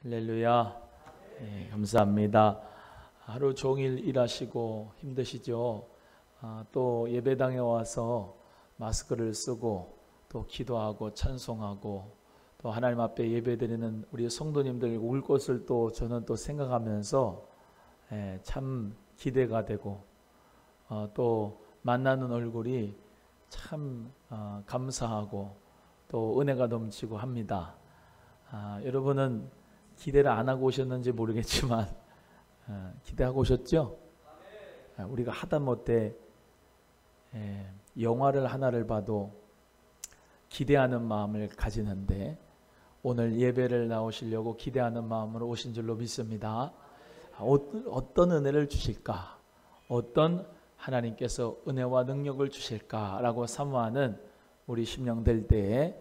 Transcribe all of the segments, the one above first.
할렐루야. 네, 감사합니다. 하루 종일 일하시고 힘드시죠? 또 예배당에 와서 마스크를 쓰고 또 기도하고 찬송하고 또 하나님 앞에 예배드리는 우리 성도님들 올 것을 또 저는 또 생각하면서 참 기대가 되고 또 만나는 얼굴이 참 감사하고 또 은혜가 넘치고 합니다. 여러분은 기대를 안 하고 오셨는지 모르겠지만 기대하고 오셨죠? 우리가 하다못해 영화를 하나를 봐도 기대하는 마음을 가지는데 오늘 예배를 나오시려고 기대하는 마음으로 오신 줄로 믿습니다. 어떤 은혜를 주실까? 어떤 하나님께서 은혜와 능력을 주실까라고 사모하는 우리 심령될 때에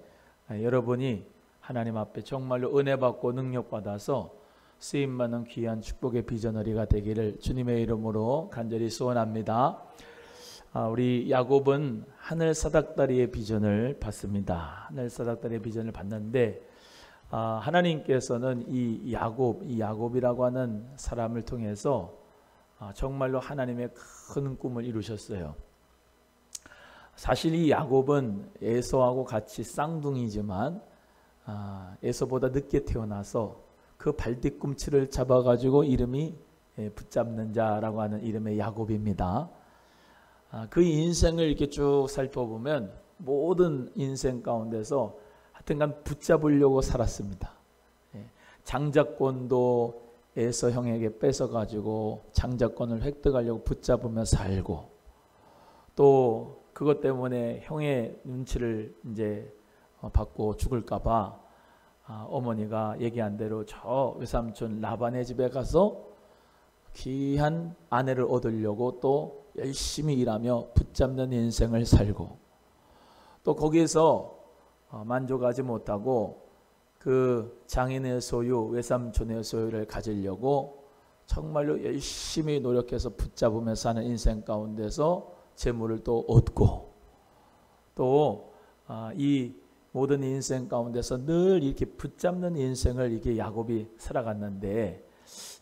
여러분이 하나님 앞에 정말로 은혜 받고 능력 받아서 쓰임 받는 귀한 축복의 비전어리가 되기를 주님의 이름으로 간절히 소원합니다. 우리 야곱은 하늘 사닥다리의 비전을 받습니다. 하늘 사닥다리의 비전을 받는데 하나님께서는 이 야곱이라고 하는 사람을 통해서 정말로 하나님의 큰 꿈을 이루셨어요. 사실 이 야곱은 에서하고 같이 쌍둥이지만 에서보다 늦게 태어나서 그 발뒤꿈치를 잡아가지고 이름이 붙잡는 자라고 하는 이름의 야곱입니다. 그 인생을 이렇게 쭉 살펴보면 모든 인생 가운데서 하여튼간 붙잡으려고 살았습니다. 장자권도 에서 형에게 뺏어가지고 장자권을 획득하려고 붙잡으며 살고 또 그것 때문에 형의 눈치를 이제 받고 죽을까봐 어머니가 얘기한 대로 저 외삼촌 라반의 집에 가서 귀한 아내를 얻으려고 또 열심히 일하며 붙잡는 인생을 살고 또 거기에서 만족하지 못하고 그 장인의 소유, 외삼촌의 소유를 가지려고 정말로 열심히 노력해서 붙잡으며 사는 인생 가운데서 재물을 또 얻고 또 이 모든 인생 가운데서 늘 이렇게 붙잡는 인생을 이렇게 야곱이 살아갔는데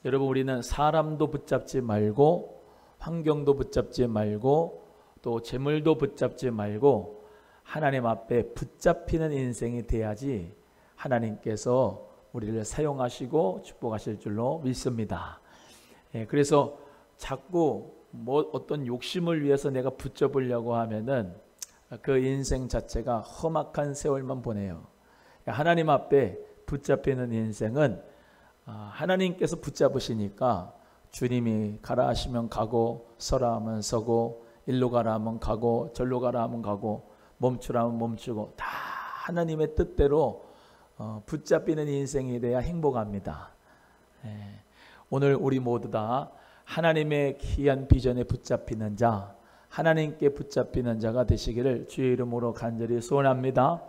여러분 우리는 사람도 붙잡지 말고 환경도 붙잡지 말고 또 재물도 붙잡지 말고 하나님 앞에 붙잡히는 인생이 돼야지 하나님께서 우리를 사용하시고 축복하실 줄로 믿습니다. 그래서 자꾸 어떤 욕심을 위해서 내가 붙잡으려고 하면은 그 인생 자체가 험악한 세월만 보내요. 하나님 앞에 붙잡히는 인생은 하나님께서 붙잡으시니까 주님이 가라 하시면 가고 서라 하면 서고 일로 가라 하면 가고 절로 가라 하면 가고 멈추라 하면 멈추고 다 하나님의 뜻대로 붙잡히는 인생이 돼야 행복합니다. 오늘 우리 모두 다 하나님의 귀한 비전에 붙잡히는 자, 하나님께 붙잡히는 자가 되시기를 주의 이름으로 간절히 소원합니다.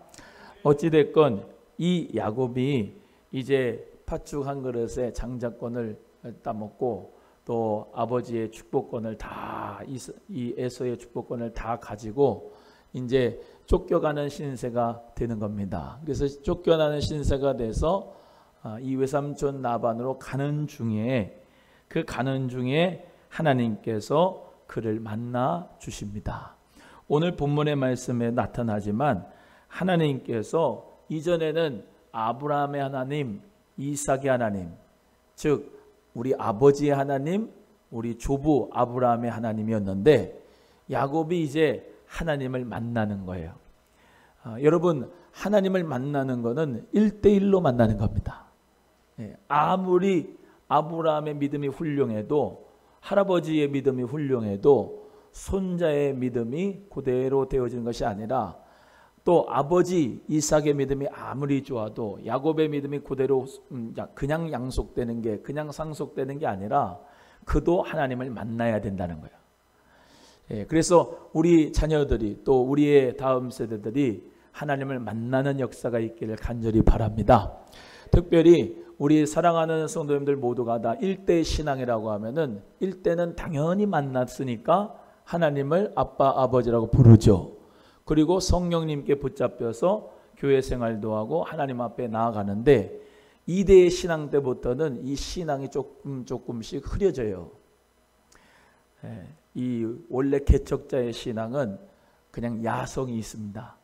어찌됐건 이 야곱이 이제 팥죽 한 그릇에 장자권을 따먹고 또 아버지의 축복권을 다 이 에서의 축복권을 다 가지고 이제 쫓겨가는 신세가 되는 겁니다. 그래서 쫓겨나는 신세가 돼서 이 외삼촌 라반으로 가는 중에 하나님께서 그를 만나 주십니다. 오늘 본문의 말씀에 나타나지만 하나님께서 이전에는 아브라함의 하나님, 이삭의 하나님, 즉 우리 아버지의 하나님, 우리 조부 아브라함의 하나님이었는데 야곱이 이제 하나님을 만나는 거예요. 여러분 하나님을 만나는 것은 1대1로 만나는 겁니다. 아무리 아브라함의 믿음이 훌륭해도 할아버지의 믿음이 훌륭해도 손자의 믿음이 그대로 되어지는 것이 아니라 또 아버지 이삭의 믿음이 아무리 좋아도 야곱의 믿음이 그대로 그냥 양속되는 게 그냥 상속되는 게 아니라 그도 하나님을 만나야 된다는 거예요. 그래서 우리 자녀들이 또 우리의 다음 세대들이 하나님을 만나는 역사가 있기를 간절히 바랍니다. 특별히 우리 사랑하는 성도님들 모두가 다 1대 신앙이라고 하면은 1대는 당연히 만났으니까 하나님을 아빠 아버지라고 부르죠. 그리고 성령님께 붙잡혀서 교회 생활도 하고 하나님 앞에 나아가는데 2대의 신앙 때부터는 이 신앙이 조금씩 흐려져요. 이 원래 개척자의 신앙은 그냥 야성이 있습니다.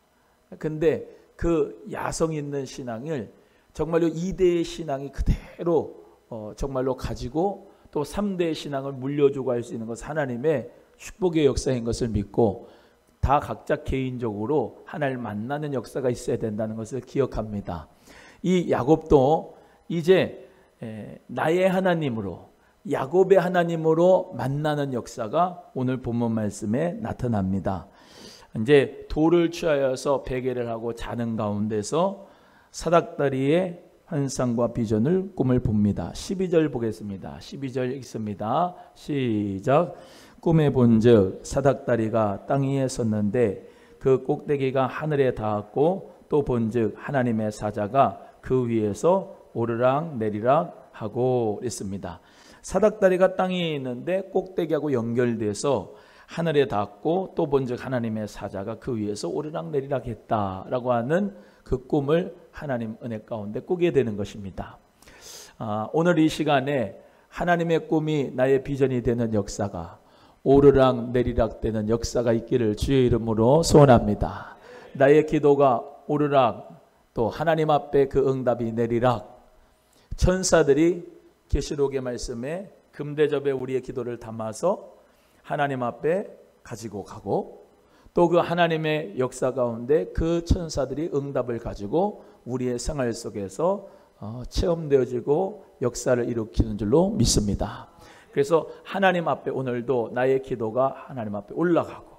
근데 그 야성 있는 신앙을 정말로 2대의 신앙이 그대로 정말로 가지고 또 3대의 신앙을 물려주고 할 수 있는 것은 하나님의 축복의 역사인 것을 믿고 다 각자 개인적으로 하나님을 만나는 역사가 있어야 된다는 것을 기억합니다. 이 야곱도 이제 나의 하나님으로 야곱의 하나님으로 만나는 역사가 오늘 본문 말씀에 나타납니다. 이제 돌을 취하여서 베개를 하고 자는 가운데서 사닥다리의 환상과 비전을 꿈을 봅니다. 12절 보겠습니다. 12절 읽습니다. 시작. 꿈에 본즉 사닥다리가 땅 위에 섰는데 그 꼭대기가 하늘에 닿았고 또 본즉 하나님의 사자가 그 위에서 오르락 내리락 하고 있습니다. 사닥다리가 땅에 있는데 꼭대기하고 연결돼서 하늘에 닿고 또 본즉 하나님의 사자가 그 위에서 오르락 내리락 했다라고 하는 그 꿈을 하나님 은혜 가운데 꾸게 되는 것입니다. 오늘 이 시간에 하나님의 꿈이 나의 비전이 되는 역사가 오르락 내리락 되는 역사가 있기를 주의 이름으로 소원합니다. 나의 기도가 오르락 또 하나님 앞에 그 응답이 내리락 천사들이 계시록의 말씀에 금대접에 우리의 기도를 담아서 하나님 앞에 가지고 가고 또 그 하나님의 역사 가운데 그 천사들이 응답을 가지고 우리의 생활 속에서 체험되어지고 역사를 일으키는 줄로 믿습니다. 그래서 하나님 앞에 오늘도 나의 기도가 하나님 앞에 올라가고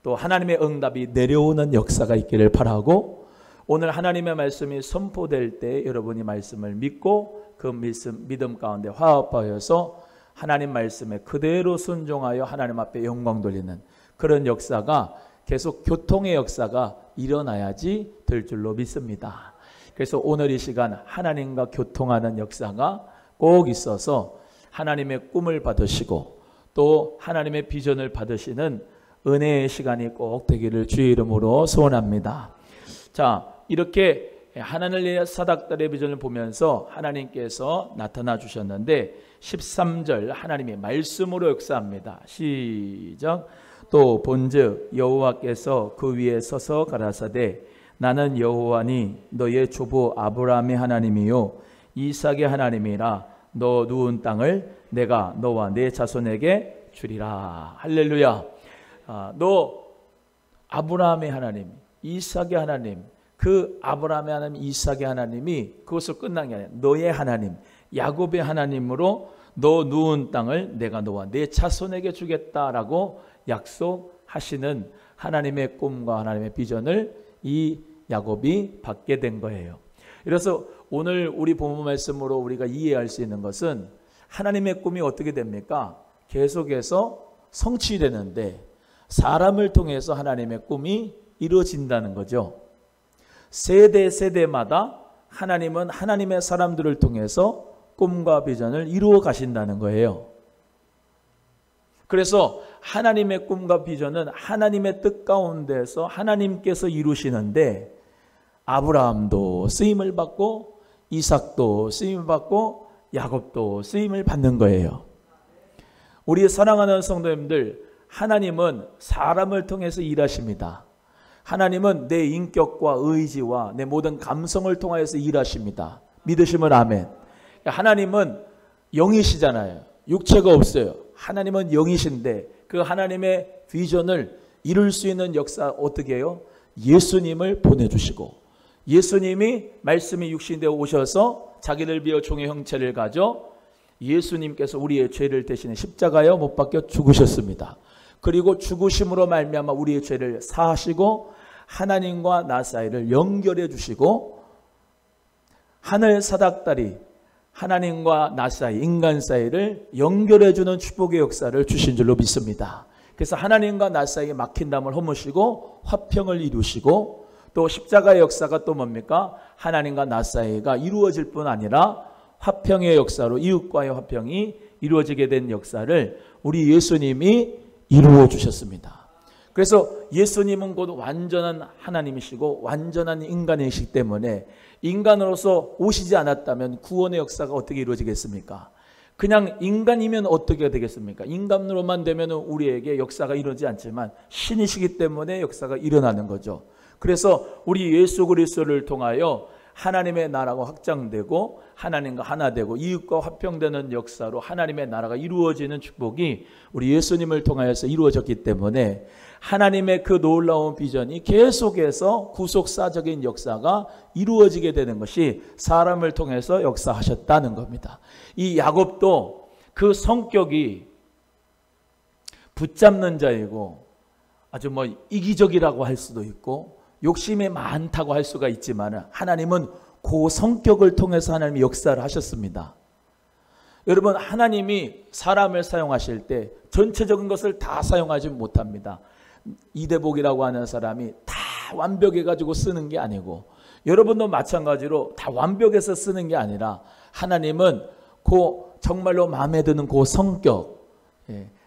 또 하나님의 응답이 내려오는 역사가 있기를 바라고 오늘 하나님의 말씀이 선포될 때 여러분이 말씀을 믿고 그 믿음 가운데 화합하여서 하나님 말씀에 그대로 순종하여 하나님 앞에 영광 돌리는 그런 역사가 계속 교통의 역사가 일어나야지 될 줄로 믿습니다. 그래서 오늘 이 시간 하나님과 교통하는 역사가 꼭 있어서 하나님의 꿈을 받으시고 또 하나님의 비전을 받으시는 은혜의 시간이 꼭 되기를 주의 이름으로 소원합니다. 자, 이렇게 하나님의 사닥다리의 비전을 보면서 하나님께서 나타나 주셨는데 13절 하나님이 말씀으로 역사합니다. 시작. 또 본즉 여호와께서 그 위에 서서 가라사대 나는 여호와니 너의 조부 아브라함의 하나님이요 이삭의 하나님이라 너 누운 땅을 내가 너와 네 자손에게 주리라. 할렐루야. 너 아브라함의 하나님 이삭의 하나님 그 아브라함의 하나님 이삭의 하나님이 그것으로 끝난 게 아니라 너의 하나님 야곱의 하나님으로 너 누운 땅을 내가 너와 네 자손에게 주겠다라고 약속하시는 하나님의 꿈과 하나님의 비전을 이 야곱이 받게 된 거예요. 그래서 오늘 우리 본문 말씀으로 우리가 이해할 수 있는 것은 하나님의 꿈이 어떻게 됩니까? 계속해서 성취되는데 사람을 통해서 하나님의 꿈이 이루어진다는 거죠. 세대마다 하나님은 하나님의 사람들을 통해서 꿈과 비전을 이루어 가신다는 거예요. 그래서 하나님의 꿈과 비전은 하나님의 뜻 가운데서 하나님께서 이루시는데 아브라함도 쓰임을 받고 이삭도 쓰임을 받고 야곱도 쓰임을 받는 거예요. 우리 사랑하는 성도님들, 하나님은 사람을 통해서 일하십니다. 하나님은 내 인격과 의지와 내 모든 감성을 통하여서 일하십니다. 믿으시면 아멘. 하나님은 영이시잖아요. 육체가 없어요. 하나님은 영이신데 그 하나님의 비전을 이룰 수 있는 역사 어떻게 해요? 예수님을 보내주시고 예수님이 말씀이 육신되어 오셔서 자기를 비어 종의 형체를 가져 예수님께서 우리의 죄를 대신해 십자가에 못 박혀 죽으셨습니다. 그리고 죽으심으로 말미암아 우리의 죄를 사하시고 하나님과 나 사이를 연결해 주시고 하늘 사닥다리 하나님과 나 사이 인간 사이를 연결해 주는 축복의 역사를 주신 줄로 믿습니다. 그래서 하나님과 나 사이에 막힌 담을 허무시고 화평을 이루시고 또 십자가의 역사가 또 뭡니까? 하나님과 나 사이가 이루어질 뿐 아니라 화평의 역사로 이웃과의 화평이 이루어지게 된 역사를 우리 예수님이 이루어 주셨습니다. 그래서 예수님은 곧 완전한 하나님이시고 완전한 인간이시기 때문에 인간으로서 오시지 않았다면 구원의 역사가 어떻게 이루어지겠습니까? 그냥 인간이면 어떻게 되겠습니까? 인간으로만 되면 우리에게 역사가 이루어지지 않지만 신이시기 때문에 역사가 일어나는 거죠. 그래서 우리 예수 그리스도를 통하여 하나님의 나라가 확장되고 하나님과 하나 되고 이웃과 화평되는 역사로 하나님의 나라가 이루어지는 축복이 우리 예수님을 통하여서 이루어졌기 때문에 하나님의 그 놀라운 비전이 계속해서 구속사적인 역사가 이루어지게 되는 것이 사람을 통해서 역사하셨다는 겁니다. 이 야곱도 그 성격이 붙잡는 자이고 아주 이기적이라고 할 수도 있고 욕심이 많다고 할 수가 있지만 하나님은 그 성격을 통해서 하나님이 역사를 하셨습니다. 여러분, 하나님이 사람을 사용하실 때 전체적인 것을 다 사용하지 못합니다. 이대복이라고 하는 사람이 다 완벽해가지고 쓰는 게 아니고 여러분도 마찬가지로 다 완벽해서 쓰는 게 아니라 하나님은 그 정말로 마음에 드는 그 성격,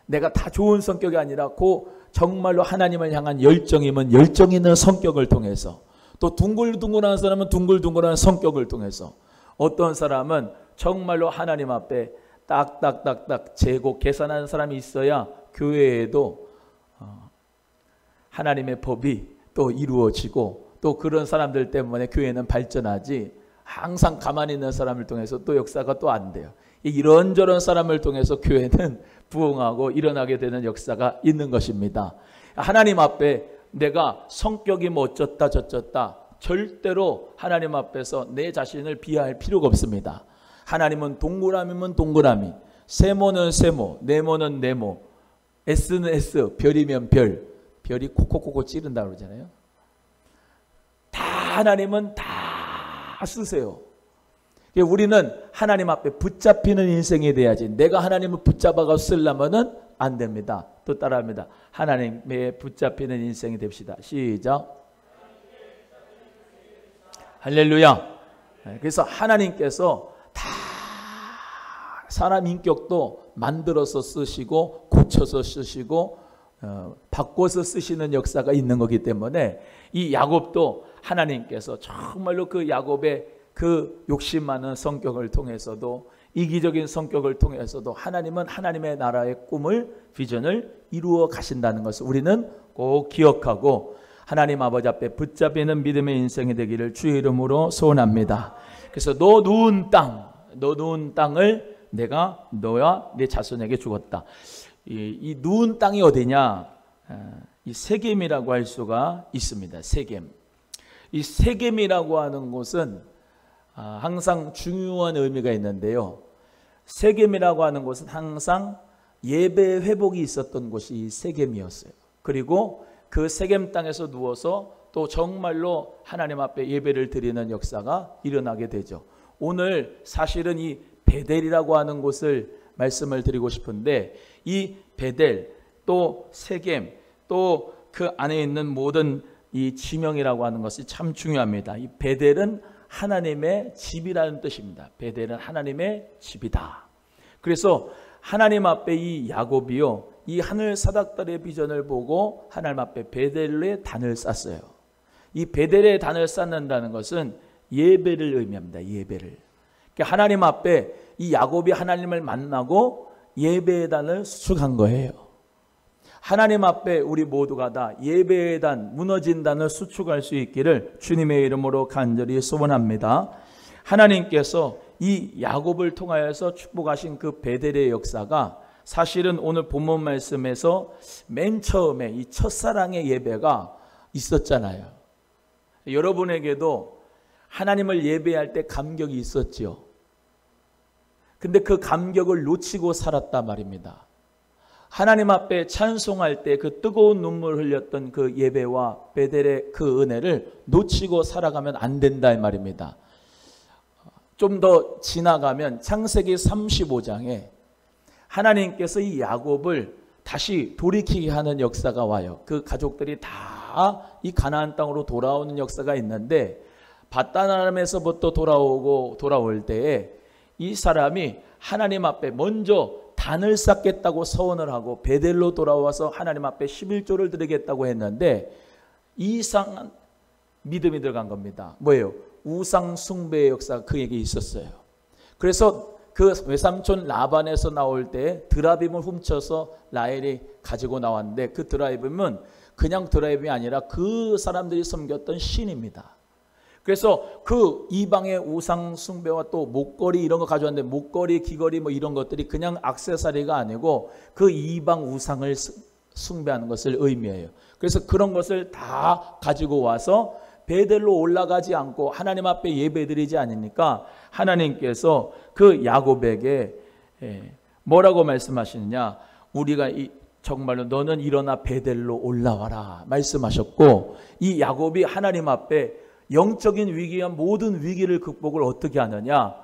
내가 다 좋은 성격이 아니라 그 정말로 하나님을 향한 열정이면 열정 있는 성격을 통해서 또 둥글둥글한 사람은 둥글둥글한 성격을 통해서 어떤 사람은 정말로 하나님 앞에 딱딱딱딱 재고 계산하는 사람이 있어야 교회에도 하나님의 법이 또 이루어지고 또 그런 사람들 때문에 교회는 발전하지 항상 가만히 있는 사람을 통해서 또 역사가 또 안 돼요. 이런저런 사람을 통해서 교회는 부흥하고 일어나게 되는 역사가 있는 것입니다. 하나님 앞에 내가 성격이 어쩌다 저쩌다 절대로 하나님 앞에서 내 자신을 비하할 필요가 없습니다. 하나님은 동그라미면 동그라미, 세모는 세모, 네모는 네모, S는 S, 별이면 별, 별이 코코코코 찌른다고 그러잖아요. 다 하나님은 다 쓰세요. 우리는 하나님 앞에 붙잡히는 인생이 돼야지 내가 하나님을 붙잡아가 쓰려면 안 됩니다. 또 따라합니다. 하나님의 붙잡히는 인생이 됩시다. 시작. 할렐루야. 그래서 하나님께서 다 사람 인격도 만들어서 쓰시고 고쳐서 쓰시고 바꿔서 쓰시는 역사가 있는 거기 때문에 이 야곱도 하나님께서 정말로 그 야곱의 그 욕심 많은 성격을 통해서도 이기적인 성격을 통해서도 하나님은 하나님의 나라의 꿈을 비전을 이루어 가신다는 것을 우리는 꼭 기억하고 하나님 아버지 앞에 붙잡히는 믿음의 인생이 되기를 주의 이름으로 소원합니다. 그래서 너 누운 땅을 내가 너와 네 자손에게 주었다. 이 누운 땅이 어디냐? 이 세겜이라고 할 수가 있습니다. 세겜. 이 세겜이라고 하는 곳은 항상 중요한 의미가 있는데요. 세겜이라고 하는 곳은 항상 예배 회복이 있었던 곳이 이 세겜이었어요. 그리고 그 세겜 땅에서 누워서 또 정말로 하나님 앞에 예배를 드리는 역사가 일어나게 되죠. 오늘 사실은 이 베델이라고 하는 곳을 말씀을 드리고 싶은데 이 베델 또 세겜 또 그 안에 있는 모든 이 지명이라고 하는 것이 참 중요합니다. 이 베델은 하나님의 집이라는 뜻입니다. 베델은 하나님의 집이다. 그래서 하나님 앞에 이 야곱이요, 이 하늘 사닥달의 비전을 보고 하나님 앞에 베델의 단을 쌓았어요. 이 베델의 단을 쌓는다는 것은 예배를 의미합니다. 예배를. 그러니까 하나님 앞에 이 야곱이 하나님을 만나고 예배의 단을 수축한 거예요. 하나님 앞에 우리 모두가 다 예배의 단, 무너진 단을 수축할 수 있기를 주님의 이름으로 간절히 소원합니다. 하나님께서 이 야곱을 통하여서 축복하신 그 베델의 역사가 사실은 오늘 본문 말씀에서 맨 처음에 이 첫사랑의 예배가 있었잖아요. 여러분에게도 하나님을 예배할 때 감격이 있었지요. 근데 그 감격을 놓치고 살았단 말입니다. 하나님 앞에 찬송할 때 그 뜨거운 눈물 흘렸던 그 예배와 베델의 그 은혜를 놓치고 살아가면 안 된다 이 말입니다. 좀 더 지나가면 창세기 35장에 하나님께서 이 야곱을 다시 돌이키게 하는 역사가 와요. 그 가족들이 다 이 가나안 땅으로 돌아오는 역사가 있는데 밧단아람에서부터 돌아올 때에 이 사람이 하나님 앞에 먼저 단을 쌓겠다고 서원을 하고 베델로 돌아와서 하나님 앞에 11조를 드리겠다고 했는데 이상한 믿음이 들어간 겁니다. 뭐예요? 우상 숭배의 역사가 그에게 있었어요. 그래서 그 외삼촌 라반에서 나올 때 드라빔을 훔쳐서 라헬이 가지고 나왔는데, 그 드라빔은 그냥 드라빔이 아니라 그 사람들이 섬겼던 신입니다. 그래서 그 이방의 우상 숭배와 또 목걸이 이런 거 가져왔는데, 목걸이, 귀걸이 뭐 이런 것들이 그냥 액세서리가 아니고 그 이방 우상을 숭배하는 것을 의미해요. 그래서 그런 것을 다 가지고 와서 베델로 올라가지 않고 하나님 앞에 예배드리지 않으니까 하나님께서 그 야곱에게 뭐라고 말씀하시느냐, 우리가 정말로 너는 일어나 베델로 올라와라 말씀하셨고, 이 야곱이 하나님 앞에 영적인 위기와 모든 위기를 극복을 어떻게 하느냐,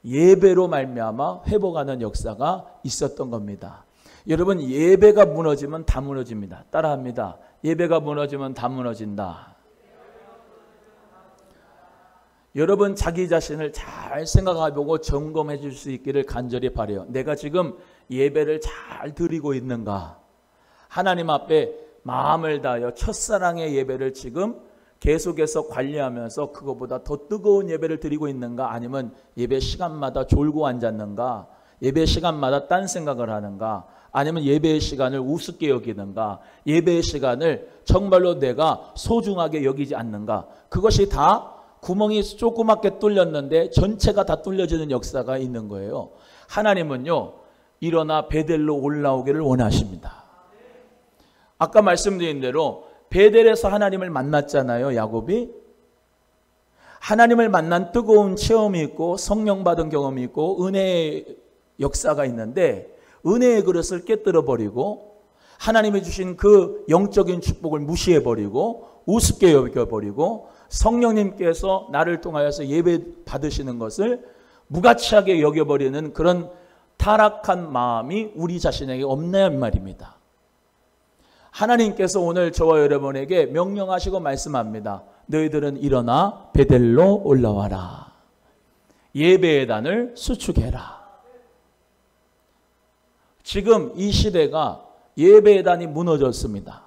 예배로 말미암아 회복하는 역사가 있었던 겁니다. 여러분, 예배가 무너지면 다 무너집니다. 따라합니다. 예배가 무너지면 다 무너진다. 여러분, 자기 자신을 잘 생각해보고 점검해 줄 수 있기를 간절히 바라요. 내가 지금 예배를 잘 드리고 있는가? 하나님 앞에 마음을 다하여 첫사랑의 예배를 지금 계속해서 관리하면서 그것보다 더 뜨거운 예배를 드리고 있는가? 아니면 예배 시간마다 졸고 앉았는가? 예배 시간마다 딴 생각을 하는가? 아니면 예배의 시간을 우습게 여기는가? 예배의 시간을 정말로 내가 소중하게 여기지 않는가? 그것이 다 구멍이 조그맣게 뚫렸는데 전체가 다 뚫려지는 역사가 있는 거예요. 하나님은요, 일어나 베델로 올라오기를 원하십니다. 아까 말씀드린 대로 베델에서 하나님을 만났잖아요, 야곱이. 하나님을 만난 뜨거운 체험이 있고 성령 받은 경험이 있고 은혜의 역사가 있는데, 은혜의 그릇을 깨뜨려 버리고 하나님이 주신 그 영적인 축복을 무시해 버리고 우습게 여겨 버리고 성령님께서 나를 통하여서 예배 받으시는 것을 무가치하게 여겨 버리는 그런 타락한 마음이 우리 자신에게 없냐는 말입니다. 하나님께서 오늘 저와 여러분에게 명령하시고 말씀합니다. 너희들은 일어나 베델로 올라와라. 예배의 단을 수축해라. 지금 이 시대가 예배의 단이 무너졌습니다.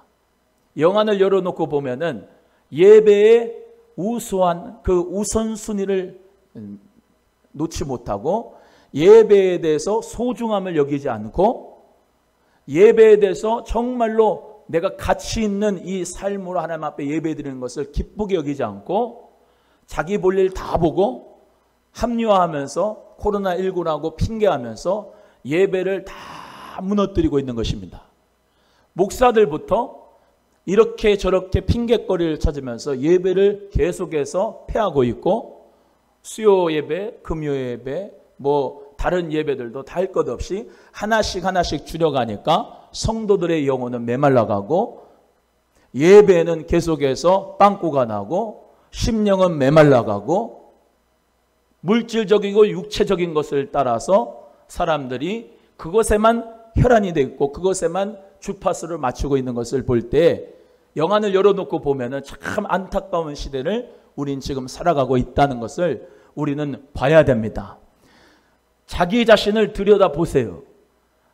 영안을 열어놓고 보면은 예배의 우수한 그 우선순위를 놓지 못하고 예배에 대해서 소중함을 여기지 않고 예배에 대해서 정말로 내가 가치 있는 이 삶으로 하나님 앞에 예배드리는 것을 기쁘게 여기지 않고 자기 볼일 다 보고 합리화하면서 코로나19라고 핑계하면서 예배를 다 무너뜨리고 있는 것입니다. 목사들부터 이렇게 저렇게 핑계거리를 찾으면서 예배를 계속해서 폐하고 있고, 수요 예배, 금요 예배, 뭐 다른 예배들도 다 할 것 없이 하나씩 줄여가니까 성도들의 영혼은 메말라가고 예배는 계속해서 빵꾸가 나고 심령은 메말라가고 물질적이고 육체적인 것을 따라서 사람들이 그것에만 혈안이 되어 있고 그것에만 주파수를 맞추고 있는 것을 볼 때 영안을 열어놓고 보면은 참 안타까운 시대를 우린 지금 살아가고 있다는 것을 우리는 봐야 됩니다. 자기 자신을 들여다보세요.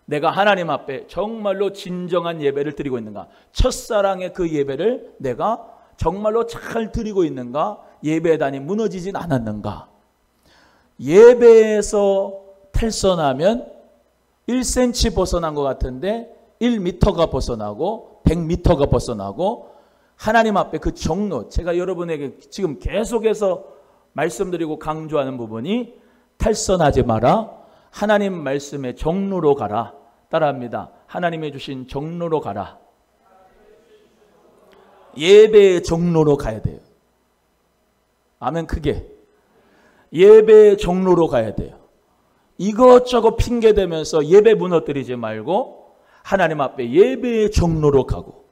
내가 하나님 앞에 정말로 진정한 예배를 드리고 있는가? 첫사랑의 그 예배를 내가 정말로 잘 드리고 있는가? 예배단이 무너지진 않았는가? 예배에서 탈선하면 1cm 벗어난 것 같은데 1m가 벗어나고 100m가 벗어나고 하나님 앞에 그 정로, 제가 여러분에게 지금 계속해서 말씀드리고 강조하는 부분이 탈선하지 마라. 하나님 말씀의 정로로 가라. 따라합니다. 하나님이 주신 정로로 가라. 예배의 정로로 가야 돼요. 아멘. 크게. 예배의 정로로 가야 돼요. 이것저것 핑계대면서 예배 무너뜨리지 말고 하나님 앞에 예배의 정로로 가고,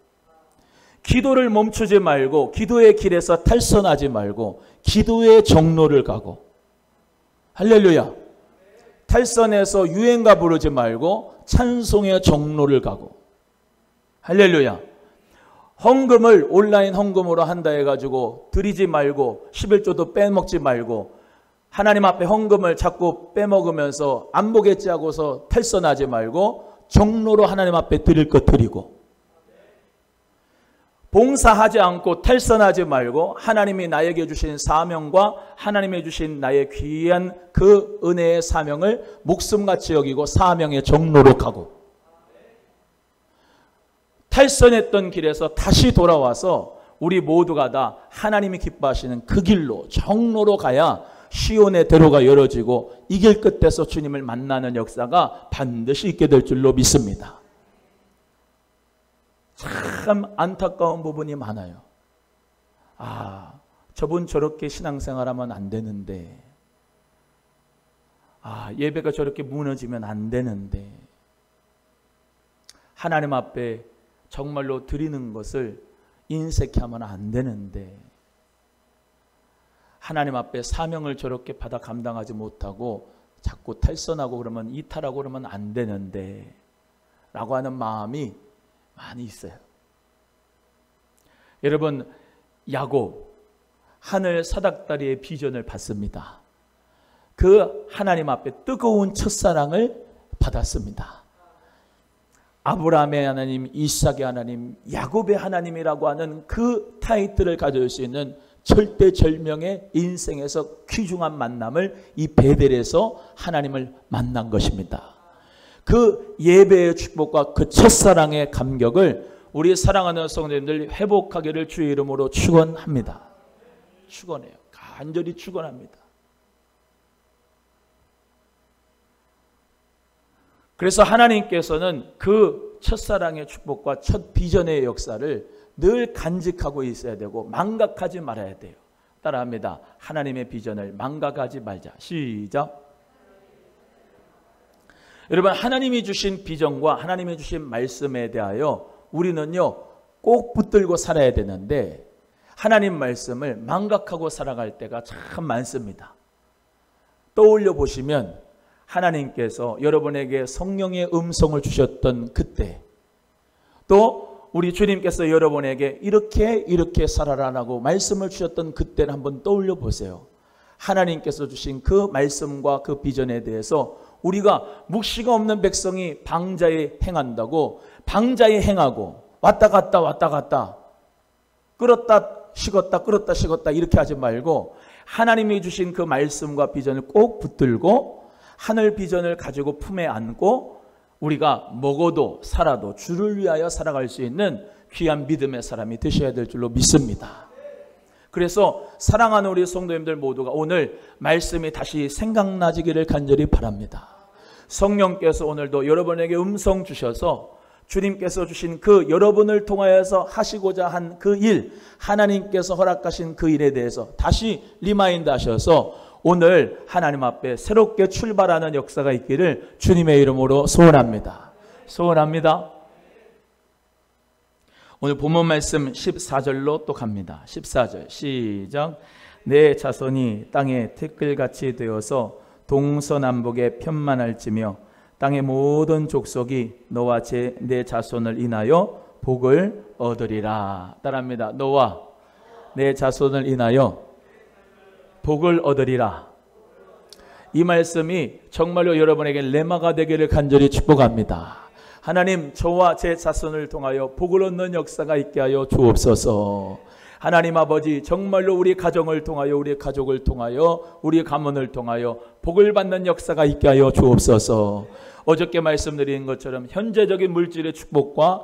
기도를 멈추지 말고 기도의 길에서 탈선하지 말고 기도의 정로를 가고, 할렐루야. 탈선해서 유행가 부르지 말고 찬송의 정로를 가고, 할렐루야. 헌금을 온라인 헌금으로 한다 해가지고 드리지 말고 11조도 빼먹지 말고 하나님 앞에 헌금을 자꾸 빼먹으면서 안 보겠지 하고서 탈선하지 말고 정로로 하나님 앞에 드릴 것 드리고, 봉사하지 않고 탈선하지 말고 하나님이 나에게 주신 사명과 하나님이 주신 나의 귀한 그 은혜의 사명을 목숨같이 여기고 사명에 정노력하고 탈선했던 길에서 다시 돌아와서 우리 모두가 다 하나님이 기뻐하시는 그 길로 정로로 가야 시온의 대로가 열어지고 이 길 끝에서 주님을 만나는 역사가 반드시 있게 될 줄로 믿습니다. 참 안타까운 부분이 많아요. 저분 저렇게 신앙생활하면 안 되는데, 예배가 저렇게 무너지면 안 되는데, 하나님 앞에 정말로 드리는 것을 인색하면 안 되는데, 하나님 앞에 사명을 저렇게 받아 감당하지 못하고 자꾸 탈선하고 그러면 이탈하고 그러면 안 되는데 라고 하는 마음이 많이 있어요. 여러분, 야곱 하늘 사닥다리의 비전을 받습니다. 그 하나님 앞에 뜨거운 첫사랑을 받았습니다. 아브라함의 하나님, 이삭의 하나님, 야곱의 하나님이라고 하는 그 타이틀을 가질 수 있는 절대절명의 인생에서 귀중한 만남을 이 베델에서 하나님을 만난 것입니다. 그 예배의 축복과 그 첫사랑의 감격을 우리 사랑하는 성도님들 회복하기를 주의 이름으로 축원합니다. 축원해요. 간절히 축원합니다. 그래서 하나님께서는 그 첫사랑의 축복과 첫 비전의 역사를 늘 간직하고 있어야 되고 망각하지 말아야 돼요. 따라합니다. 하나님의 비전을 망각하지 말자. 시작. 여러분, 하나님이 주신 비전과 하나님이 주신 말씀에 대하여 우리는요 꼭 붙들고 살아야 되는데 하나님 말씀을 망각하고 살아갈 때가 참 많습니다. 떠올려 보시면 하나님께서 여러분에게 성령의 음성을 주셨던 그때, 또 우리 주님께서 여러분에게 이렇게 살아라라고 말씀을 주셨던 그때를 한번 떠올려 보세요. 하나님께서 주신 그 말씀과 그 비전에 대해서 우리가 묵시가 없는 백성이 방자에 행한다고 방자에 행하고 왔다 갔다 끌었다 식었다 이렇게 하지 말고 하나님이 주신 그 말씀과 비전을 꼭 붙들고 하늘 비전을 가지고 품에 안고 우리가 먹어도 살아도 주를 위하여 살아갈 수 있는 귀한 믿음의 사람이 되셔야 될 줄로 믿습니다. 그래서 사랑하는 우리 성도님들 모두가 오늘 말씀이 다시 생각나지기를 간절히 바랍니다. 성령께서 오늘도 여러분에게 음성 주셔서 주님께서 주신 그 여러분을 통하여서 하시고자 한 그 일, 하나님께서 허락하신 그 일에 대해서 다시 리마인드 하셔서 오늘 하나님 앞에 새롭게 출발하는 역사가 있기를 주님의 이름으로 소원합니다. 소원합니다. 오늘 본문 말씀 14절로 또 갑니다. 14절 시작. 내 자손이 땅에 티끌같이 되어서 동서남북에 편만할지며 땅의 모든 족속이 너와 내 자손을 인하여 복을 얻으리라. 따라합니다. 너와 내 자손을 인하여 복을 얻으리라. 이 말씀이 정말로 여러분에게 레마가 되기를 간절히 축복합니다. 하나님, 저와 제 자손을 통하여 복을 얻는 역사가 있게 하여 주옵소서. 하나님 아버지, 정말로 우리 가정을 통하여 우리 가족을 통하여 우리 가문을 통하여 복을 받는 역사가 있게 하여 주옵소서. 어저께 말씀드린 것처럼 현재적인 물질의 축복과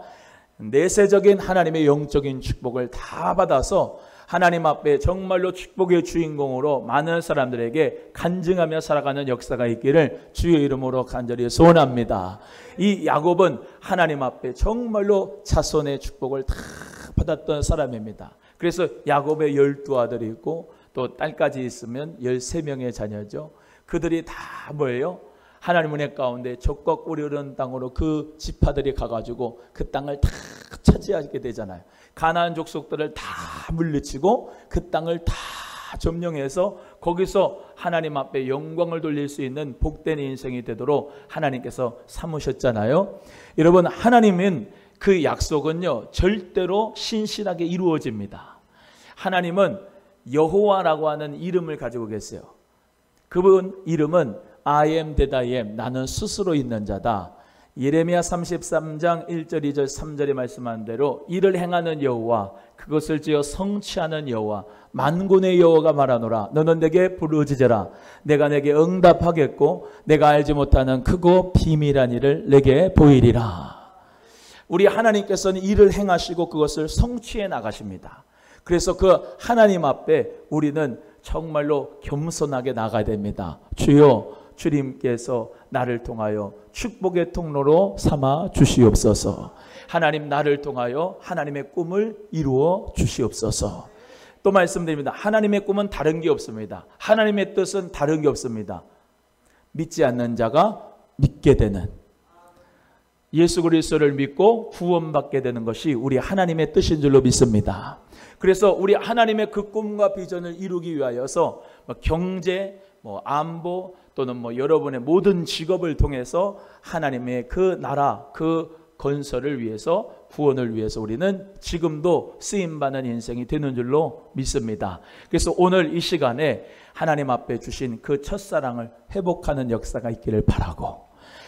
내세적인 하나님의 영적인 축복을 다 받아서 하나님 앞에 정말로 축복의 주인공으로 많은 사람들에게 간증하며 살아가는 역사가 있기를 주의 이름으로 간절히 소원합니다. 이 야곱은 하나님 앞에 정말로 자손의 축복을 다 받았던 사람입니다. 그래서 야곱의 12아들이 있고 또 딸까지 있으면 13명의 자녀죠. 그들이 다 뭐예요? 하나님 은혜 가운데 적과 꿀이 흐르는 땅으로 그 지파들이 가가지고 그 땅을 다 차지하게 되잖아요. 가나안 족속들을 다 물리치고 그 땅을 다 점령해서 거기서 하나님 앞에 영광을 돌릴 수 있는 복된 인생이 되도록 하나님께서 삼으셨잖아요. 여러분, 하나님은 그 약속은요 절대로 신실하게 이루어집니다. 하나님은 여호와라고 하는 이름을 가지고 계세요. 그분 이름은 I am that I am, 나는 스스로 있는 자다. 예레미야 33장 1절 2절 3절에 말씀한 대로 이를 행하는 여호와 그것을 지어 성취하는 여호와 만군의 여호와가 말하노라. 너는 내게 부르짖으라. 내가 내게 응답하겠고 내가 알지 못하는 크고 비밀한 일을 내게 보이리라. 우리 하나님께서는 일을 행하시고 그것을 성취해 나가십니다. 그래서 그 하나님 앞에 우리는 정말로 겸손하게 나가야 됩니다. 주여, 주님께서 나를 통하여 축복의 통로로 삼아 주시옵소서. 하나님, 나를 통하여 하나님의 꿈을 이루어 주시옵소서. 또 말씀드립니다. 하나님의 꿈은 다른 게 없습니다. 하나님의 뜻은 다른 게 없습니다. 믿지 않는 자가 믿게 되는, 예수 그리스도를 믿고 구원받게 되는 것이 우리 하나님의 뜻인 줄로 믿습니다. 그래서 우리 하나님의 그 꿈과 비전을 이루기 위하여서 경제, 안보 또는 여러분의 모든 직업을 통해서 하나님의 그 나라, 그 건설을 위해서, 구원을 위해서 우리는 지금도 쓰임받는 인생이 되는 줄로 믿습니다. 그래서 오늘 이 시간에 하나님 앞에 주신 그 첫사랑을 회복하는 역사가 있기를 바라고,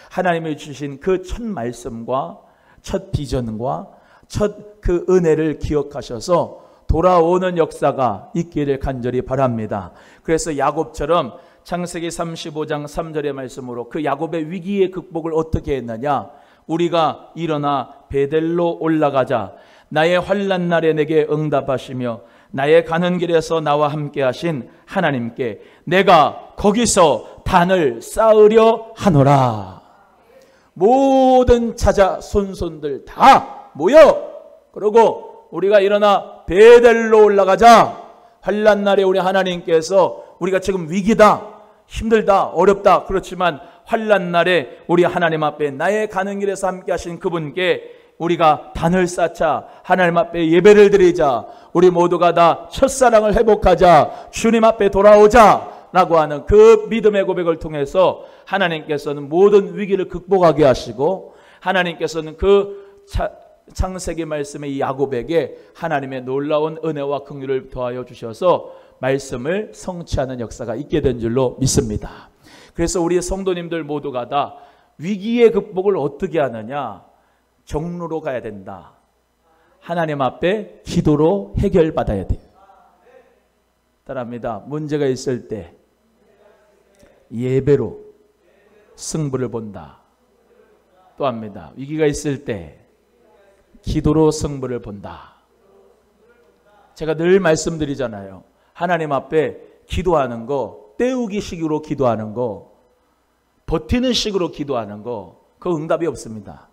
하나님이 주신 그 첫 말씀과 첫 비전과 첫 그 은혜를 기억하셔서 돌아오는 역사가 있기를 간절히 바랍니다. 그래서 야곱처럼 창세기 35장 3절의 말씀으로 그 야곱의 위기의 극복을 어떻게 했느냐? 우리가 일어나 베델로 올라가자. 나의 환난 날에 내게 응답하시며 나의 가는 길에서 나와 함께 하신 하나님께 내가 거기서 단을 쌓으려 하노라. 모든 자자 손손들 다 모여, 그러고 우리가 일어나 베델로 올라가자. 환난 날에 우리 하나님께서 우리가 지금 위기다, 힘들다, 어렵다, 그렇지만 환난 날에 우리 하나님 앞에 나의 가는 길에서 함께 하신 그분께 우리가 단을 쌓자. 하나님 앞에 예배를 드리자. 우리 모두가 다 첫사랑을 회복하자. 주님 앞에 돌아오자 라고 하는 그 믿음의 고백을 통해서 하나님께서는 모든 위기를 극복하게 하시고, 하나님께서는 그 창세기 말씀의 이 야곱에게 하나님의 놀라운 은혜와 긍휼을 더하여 주셔서 말씀을 성취하는 역사가 있게 된 줄로 믿습니다. 그래서 우리 성도님들 모두가 다 위기의 극복을 어떻게 하느냐? 정로로 가야 된다. 하나님 앞에 기도로 해결받아야 돼요. 따라합니다. 문제가 있을 때 예배로 승부를 본다. 또 합니다. 위기가 있을 때 기도로 승부를 본다. 제가 늘 말씀드리잖아요. 하나님 앞에 기도하는 거, 때우기 식으로 기도하는 거, 버티는 식으로 기도하는 거, 그 응답이 없습니다.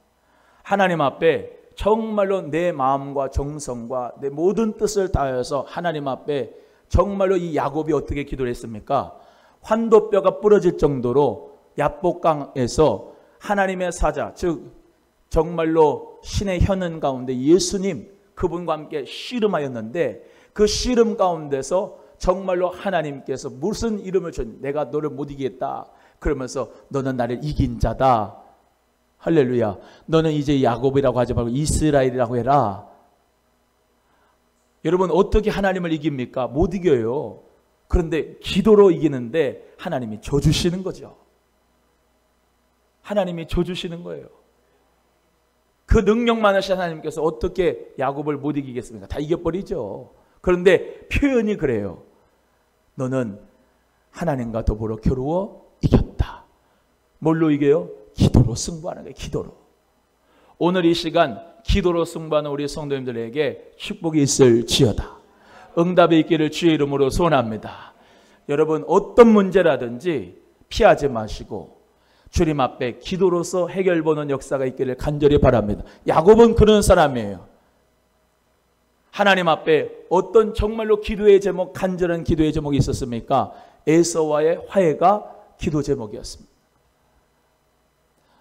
하나님 앞에 정말로 내 마음과 정성과 내 모든 뜻을 다하여서 하나님 앞에 정말로 이 야곱이 어떻게 기도를 했습니까? 환도뼈가 부러질 정도로 야복강에서 하나님의 사자, 즉 정말로 신의 현은 가운데 예수님, 그분과 함께 씨름하였는데 그 씨름 가운데서 정말로 하나님께서 무슨 이름을 줬냐? 내가 너를 못 이기겠다. 그러면서 너는 나를 이긴 자다. 할렐루야. 너는 이제 야곱이라고 하지 말고 이스라엘이라고 해라. 여러분, 어떻게 하나님을 이깁니까? 못 이겨요. 그런데 기도로 이기는데 하나님이 져주시는 거죠. 하나님이 져주시는 거예요. 그 능력 많으신 하나님께서 어떻게 야곱을 못 이기겠습니까? 다 이겨버리죠. 그런데 표현이 그래요. 너는 하나님과 더불어 겨루어 이겼다. 뭘로 이겨요? 기도로 승부하는 거예요. 기도로. 오늘 이 시간 기도로 승부하는 우리 성도님들에게 축복이 있을지어다. 응답이 있기를 주의 이름으로 소원합니다. 여러분, 어떤 문제라든지 피하지 마시고 주님 앞에 기도로서 해결보는 역사가 있기를 간절히 바랍니다. 야곱은 그런 사람이에요. 하나님 앞에 어떤 정말로 기도의 제목, 간절한 기도의 제목이 있었습니까? 에서와의 화해가 기도 제목이었습니다.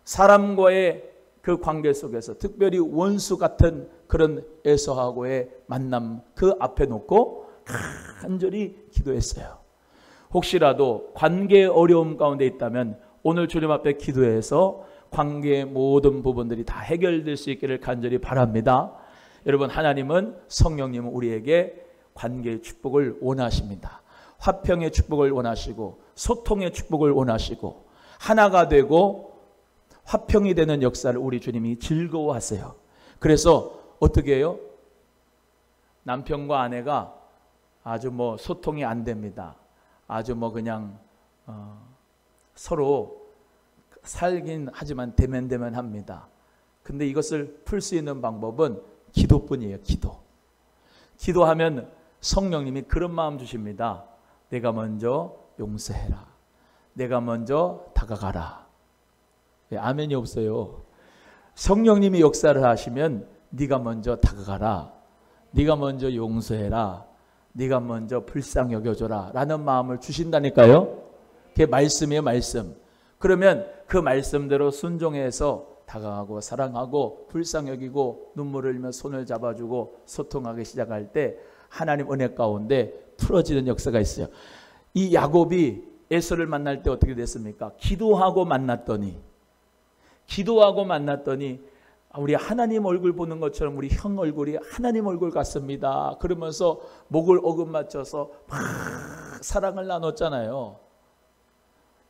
사람과의 그 관계 속에서 특별히 원수 같은 그런 에서하고의 만남 그 앞에 놓고 간절히 기도했어요. 혹시라도 관계의 어려움 가운데 있다면 오늘 주님 앞에 기도해서 관계의 모든 부분들이 다 해결될 수 있기를 간절히 바랍니다. 여러분, 하나님은, 성령님은 우리에게 관계의 축복을 원하십니다. 화평의 축복을 원하시고 소통의 축복을 원하시고 하나가 되고 화평이 되는 역사를 우리 주님이 즐거워하세요. 그래서 어떻게 해요? 남편과 아내가 아주 소통이 안 됩니다. 아주 그냥 서로 살긴 하지만 대면대면 합니다. 근데 이것을 풀 수 있는 방법은 기도뿐이에요. 기도하면 성령님이 그런 마음 주십니다. 내가 먼저 용서해라. 내가 먼저 다가가라. 왜 아멘이 없어요? 성령님이 역사를 하시면 네가 먼저 다가가라. 네가 먼저 용서해라. 네가 먼저 불쌍히 여겨줘라 라는 마음을 주신다니까요. 그게 말씀이에요. 말씀. 그러면 그 말씀대로 순종해서 다가가고 사랑하고 불쌍히 여기고 눈물을 흘리며 손을 잡아주고 소통하기 시작할 때 하나님 은혜 가운데 풀어지는 역사가 있어요. 이 야곱이 에서를 만날 때 어떻게 됐습니까? 기도하고 만났더니 우리 하나님 얼굴 보는 것처럼 우리 형 얼굴이 하나님 얼굴 같습니다. 그러면서 목을 어긋맞춰서 막 사랑을 나눴잖아요.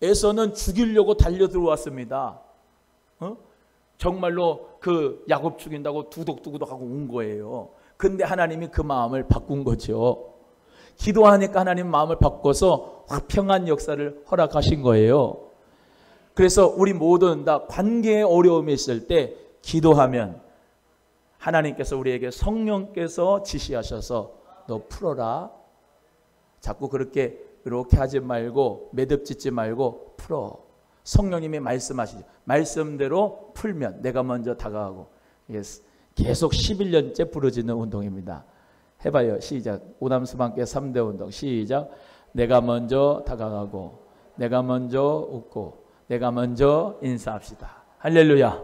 에서는 죽이려고 달려 들어왔습니다. 정말로 그 야곱 죽인다고 두둑두둑하고 온 거예요. 근데 하나님이 그 마음을 바꾼 거죠. 기도하니까 하나님 마음을 바꿔서 화평한 역사를 허락하신 거예요. 그래서 우리 모두는 다 관계에 어려움이 있을 때 기도하면 하나님께서 우리에게 성령께서 지시하셔서 너 풀어라. 자꾸 그렇게 이렇게 하지 말고 매듭짓지 말고 풀어. 성령님이 말씀하시죠. 말씀대로 풀면 내가 먼저 다가가고. 이게 계속 11년째 부러지는 운동입니다. 해봐요. 시작. 오남수방께 3대 운동. 시작. 내가 먼저 다가가고 내가 먼저 웃고 내가 먼저 인사합시다. 할렐루야.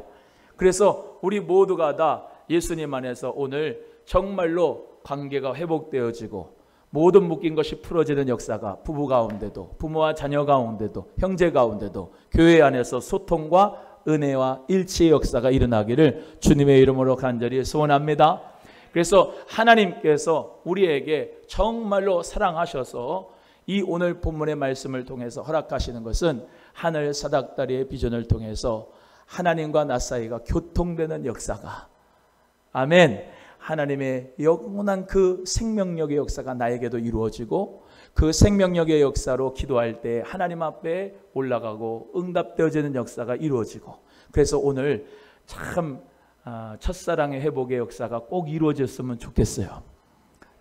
그래서 우리 모두가 다 예수님 안에서 오늘 정말로 관계가 회복되어지고 모든 묶인 것이 풀어지는 역사가 부부 가운데도 부모와 자녀 가운데도 형제 가운데도 교회 안에서 소통과 은혜와 일치의 역사가 일어나기를 주님의 이름으로 간절히 소원합니다. 그래서 하나님께서 우리에게 정말로 사랑하셔서 이 오늘 본문의 말씀을 통해서 허락하시는 것은 하늘 사닥다리의 비전을 통해서 하나님과 나 사이가 교통되는 역사가, 아멘, 하나님의 영원한 그 생명력의 역사가 나에게도 이루어지고 그 생명력의 역사로 기도할 때 하나님 앞에 올라가고 응답되어지는 역사가 이루어지고, 그래서 오늘 참 첫사랑의 회복의 역사가 꼭 이루어졌으면 좋겠어요.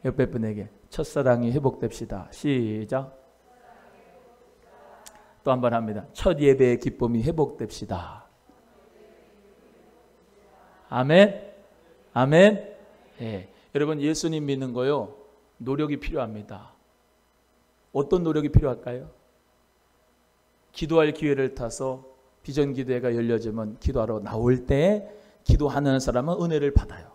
옆에 분에게 첫사랑이 회복됩시다. 시작. 또 한 번 합니다. 첫 예배의 기쁨이 회복됩시다. 아멘. 아멘. 예. 여러분, 예수님 믿는 거요, 노력이 필요합니다. 어떤 노력이 필요할까요? 기도할 기회를 타서 비전 기도회가 열려지면 기도하러 나올 때 기도하는 사람은 은혜를 받아요.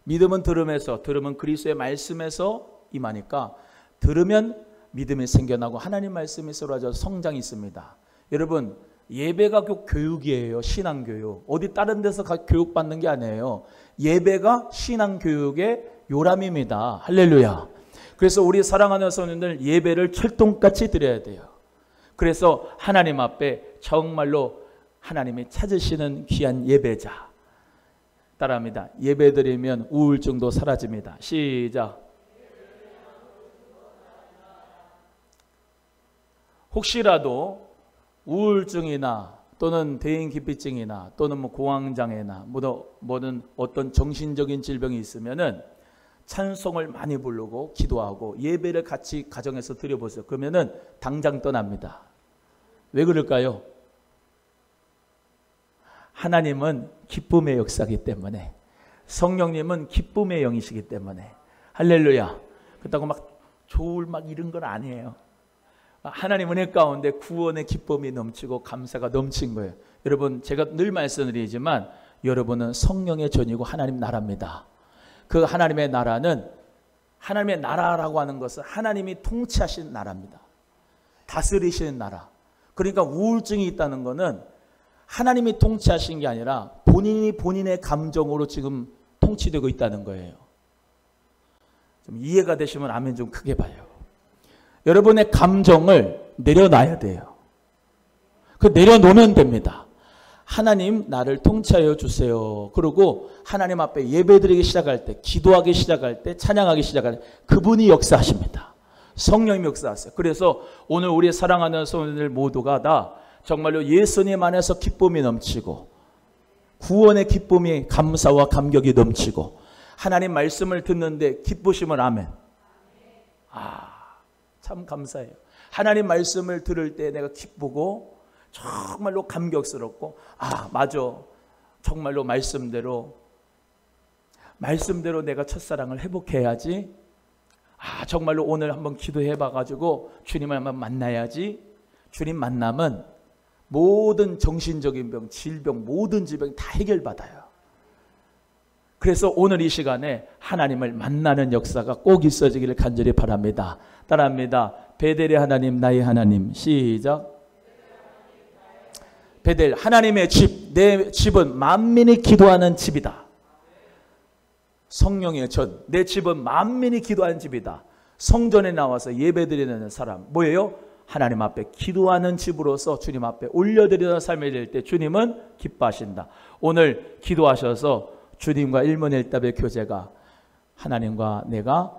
믿음은 들음에서, 들음은 그리스도의 말씀에서 임하니까 들으면 믿음이 생겨나고 하나님 말씀이 쏟아져 성장이 있습니다. 여러분, 예배가 교육이에요. 신앙교육. 어디 다른 데서 교육받는 게 아니에요. 예배가 신앙교육의 요람입니다. 할렐루야. 그래서 우리 사랑하는 성도님들 예배를 철동같이 드려야 돼요. 그래서 하나님 앞에 정말로 하나님이 찾으시는 귀한 예배자. 따라합니다. 예배 드리면 우울증도 사라집니다. 시작. 혹시라도 우울증이나 또는 대인기피증이나 또는 공황장애나 뭐든 어떤 정신적인 질병이 있으면은 찬송을 많이 부르고 기도하고 예배를 같이 가정에서 드려보세요. 그러면은 당장 떠납니다. 왜 그럴까요? 하나님은 기쁨의 역사이기 때문에, 성령님은 기쁨의 영이시기 때문에. 할렐루야. 그렇다고 막 좋을 이런 건 아니에요. 하나님 은혜 가운데 구원의 기쁨이 넘치고 감사가 넘친 거예요. 여러분, 제가 늘 말씀드리지만 여러분은 성령의 전이고 하나님 나라입니다. 그 하나님의 나라는, 하나님의 나라라고 하는 것은 하나님이 통치하신 나라입니다. 다스리시는 나라. 그러니까 우울증이 있다는 것은 하나님이 통치하신 게 아니라 본인이 본인의 감정으로 지금 통치되고 있다는 거예요. 좀 이해가 되시면 아멘 좀 크게 봐요. 여러분의 감정을 내려놔야 돼요. 그 내려놓으면 됩니다. 하나님 나를 통치하여 주세요. 그리고 하나님 앞에 예배드리기 시작할 때, 기도하기 시작할 때, 찬양하기 시작할 때 그분이 역사하십니다. 성령님 역사하세요. 그래서 오늘 우리 사랑하는 성도들 모두가 다 정말로 예수님 안에서 기쁨이 넘치고 구원의 기쁨이 감사와 감격이 넘치고 하나님 말씀을 듣는데 기쁘시면 아멘. 참 감사해요. 하나님 말씀을 들을 때 내가 기쁘고 정말로 감격스럽고 맞아. 정말로 말씀대로 내가 첫사랑을 회복해야지. 정말로 오늘 한번 기도해 봐가지고 주님을 한번 만나야지. 주님 만나면 모든 정신적인 병, 질병, 모든 질병이 다 해결받아요. 그래서 오늘 이 시간에 하나님을 만나는 역사가 꼭 있어지기를 간절히 바랍니다. 따라합니다. 베델의 하나님, 나의 하나님. 시작. 베델, 하나님의 집. 내 집은 만민이 기도하는 집이다. 성령의 전. 내 집은 만민이 기도하는 집이다. 성전에 나와서 예배드리는 사람 뭐예요? 하나님 앞에 기도하는 집으로서 주님 앞에 올려드리는 삶이 될 때 주님은 기뻐하신다. 오늘 기도하셔서 주님과 일문일답의 교제가 하나님과 내가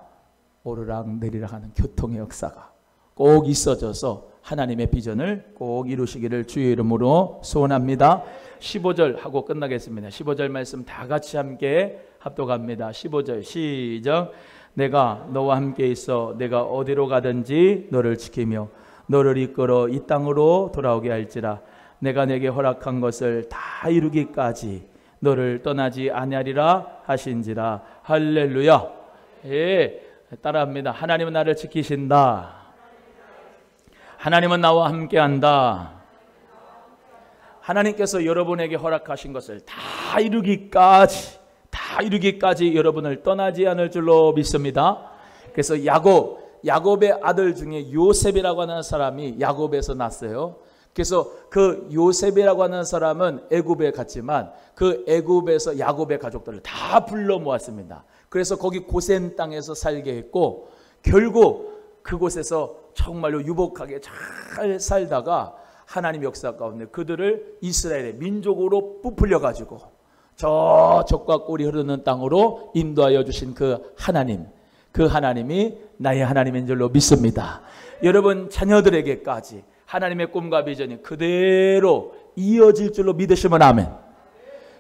오르락 내리락 하는 교통의 역사가 꼭 있어져서 하나님의 비전을 꼭 이루시기를 주의 이름으로 소원합니다. 15절 하고 끝나겠습니다. 15절 말씀 다 같이 함께 합독합니다. 15절 시작. 내가 너와 함께 있어 내가 어디로 가든지 너를 지키며 너를 이끌어 이 땅으로 돌아오게 할지라. 내가 내게 허락한 것을 다 이루기까지 너를 떠나지 아니하리라 하신지라. 할렐루야. 예, 따라합니다. 하나님은 나를 지키신다. 하나님은 나와 함께한다. 하나님께서 여러분에게 허락하신 것을 다 이루기까지 여러분을 떠나지 않을 줄로 믿습니다. 그래서 야곱의 아들 중에 요셉이라고 하는 사람이 야곱에서 났어요. 그래서 그 요셉이라고 하는 사람은 애굽에 갔지만 그 애굽에서 야곱의 가족들을 다 불러 모았습니다. 그래서 거기 고센 땅에서 살게 했고 결국 그곳에서 정말로 유복하게 잘 살다가 하나님 역사 가운데 그들을 이스라엘의 민족으로 부풀려 가지고 저 적과 꿀이 흐르는 땅으로 인도하여 주신 그 하나님이 나의 하나님인 줄로 믿습니다. 여러분 자녀들에게까지 하나님의 꿈과 비전이 그대로 이어질 줄로 믿으시면 아멘.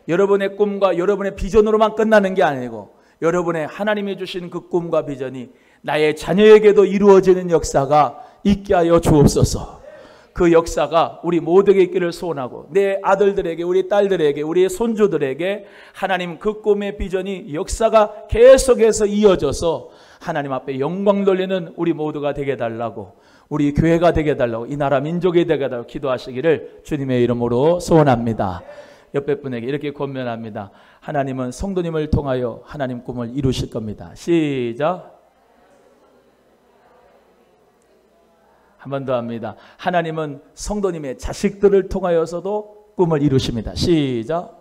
여러분의 꿈과 여러분의 비전으로만 끝나는 게 아니고 여러분의 하나님이 주신 그 꿈과 비전이 나의 자녀에게도 이루어지는 역사가 있게 하여 주옵소서. 그 역사가 우리 모두에게 있기를 소원하고 내 아들들에게 우리 딸들에게 우리 손주들에게 하나님 그 꿈의 비전이 역사가 계속해서 이어져서 하나님 앞에 영광 돌리는 우리 모두가 되게 달라고 우리 교회가 되게 달라고 이 나라 민족이 되게 달라고 기도하시기를 주님의 이름으로 소원합니다. 옆에 분에게 이렇게 권면합니다. 하나님은 성도님을 통하여 하나님 꿈을 이루실 겁니다. 시작. 한 번 더 합니다. 하나님은 성도님의 자식들을 통하여서도 꿈을 이루십니다. 시작.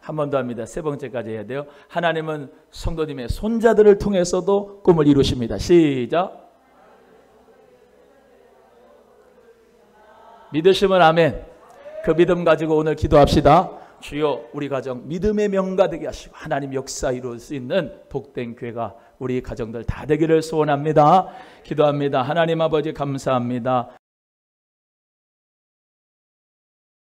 한 번 더 합니다. 세 번째까지 해야 돼요. 하나님은 성도님의 손자들을 통해서도 꿈을 이루십니다. 시작. 믿으시면 아멘. 그 믿음 가지고 오늘 기도합시다. 주여 우리 가정 믿음의 명가 되게 하시고 하나님 역사 이룰 수 있는 복된 교회가 우리 가정들 다 되기를 소원합니다. 기도합니다. 하나님 아버지 감사합니다.